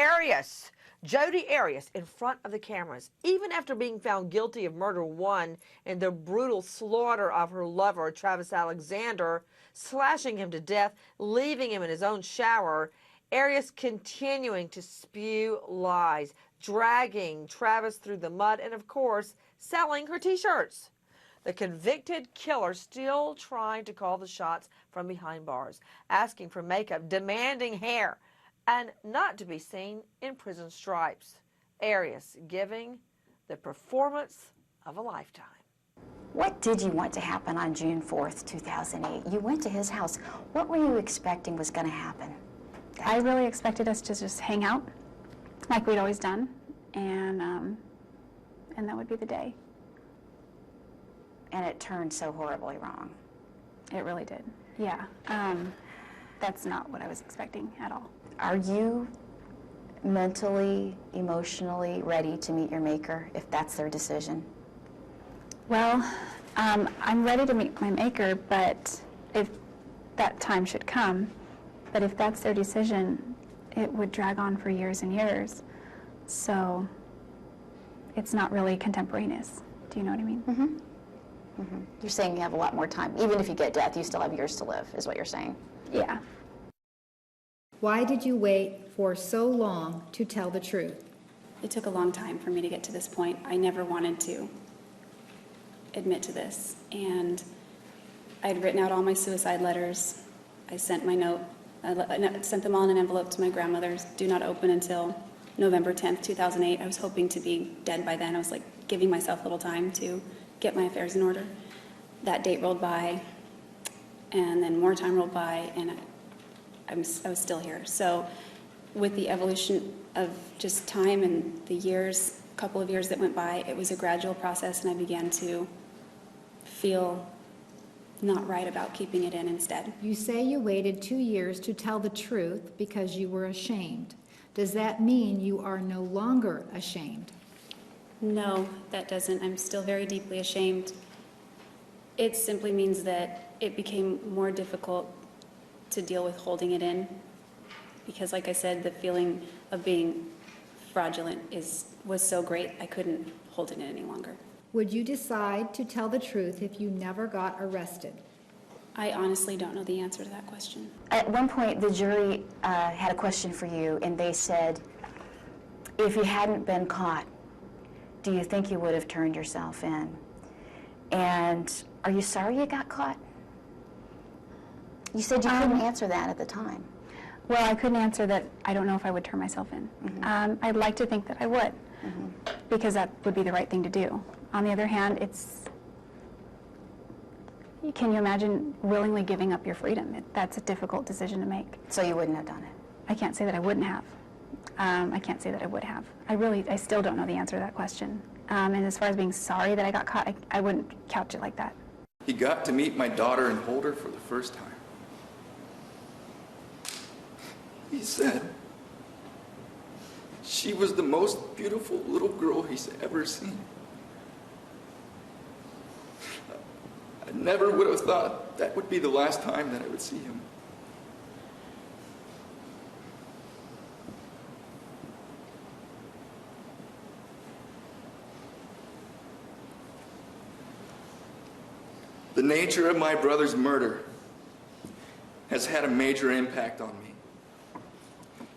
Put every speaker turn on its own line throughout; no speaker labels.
Arias. Jodi Arias in front of the cameras, even after being found guilty of murder one in the brutal slaughter of her lover, Travis Alexander, slashing him to death, leaving him in his own shower. Arias continuing to spew lies, dragging Travis through the mud, and of course, selling her t-shirts. The convicted killer still trying to call the shots from behind bars, asking for makeup, demanding hair, and not to be seen in prison stripes. Arias giving the performance of a lifetime.
What did you want to happen on June 4th, 2008? You went to his house. What were you expecting was going to happen?
I really expected us to just hang out like we'd always done, and that would be the day.
And it turned so horribly wrong.
It really did. Yeah. That's not what I was expecting at all.
Are you mentally, emotionally ready to meet your maker if that's their decision?
Well, I'm ready to meet my maker, but if that time should come, but if that's their decision, it would drag on for years and years. So it's not really contemporaneous. Do you know what I mean?
Mm-hmm. Mm-hmm. You're saying you have a lot more time. Even if you get death, you still have years to live, is what you're saying.
Yeah.
Why did you wait for so long to tell the truth?
It took a long time for me to get to this point. I never wanted to admit to this. And I'd written out all my suicide letters. I sent my note, I sent them all in an envelope to my grandmother's. Do not open until November 10th, 2008. I was hoping to be dead by then. I was like giving myself a little time to get my affairs in order. That date rolled by, and then more time rolled by, and I was still here. So with the evolution of just time and the years, couple of years that went by, it was a gradual process, and I began to feel not right about keeping it in instead.
You say you waited 2 years to tell the truth because you were ashamed. Does that mean you are no longer ashamed?
No, that doesn't. I'm still very deeply ashamed. It simply means that it became more difficult to deal with holding it in, because like I said, the feeling of being fraudulent was so great I couldn't hold it in any longer.
Would you decide to tell the truth if you never got arrested?
I honestly don't know the answer to that question.
At one point, the jury had a question for you, and they said, if you hadn't been caught, do you think you would have turned yourself in? And are you sorry you got caught? You said you couldn't answer that at the time.
Well, I couldn't answer that. I don't know if I would turn myself in.
Mm-hmm.
I'd like to think that I would,
Mm-hmm.
because that would be the right thing to do. On the other hand, can you imagine willingly giving up your freedom? That's a difficult decision to make.
So you wouldn't have done it?
I can't say that I wouldn't have. I can't say that I would have. I still don't know the answer to that question. And as far as being sorry that I got caught, I wouldn't couch it like that.
He got to meet my daughter and hold her for the first time. He said she was the most beautiful little girl he's ever seen. I never would have thought that would be the last time that I would see him. The nature of my brother's murder has had a major impact on me.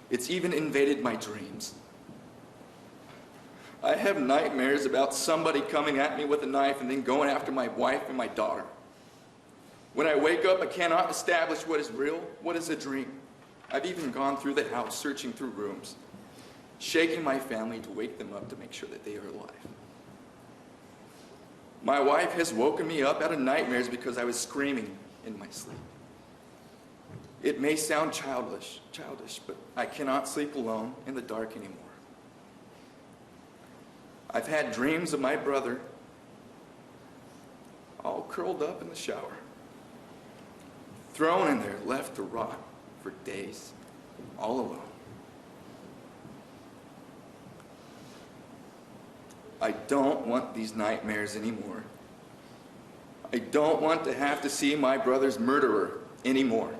It's even invaded my dreams. I have nightmares about somebody coming at me with a knife and then going after my wife and my daughter. When I wake up, I cannot establish what is real, what is a dream. I've even gone through the house, searching through rooms, shaking my family to wake them up to make sure that they are alive. My wife has woken me up out of nightmares because I was screaming in my sleep. It may sound childish, but I cannot sleep alone in the dark anymore. I've had dreams of my brother all curled up in the shower, thrown in there, left to rot for days, all alone. I don't want these nightmares anymore. I don't want to have to see my brother's murderer anymore.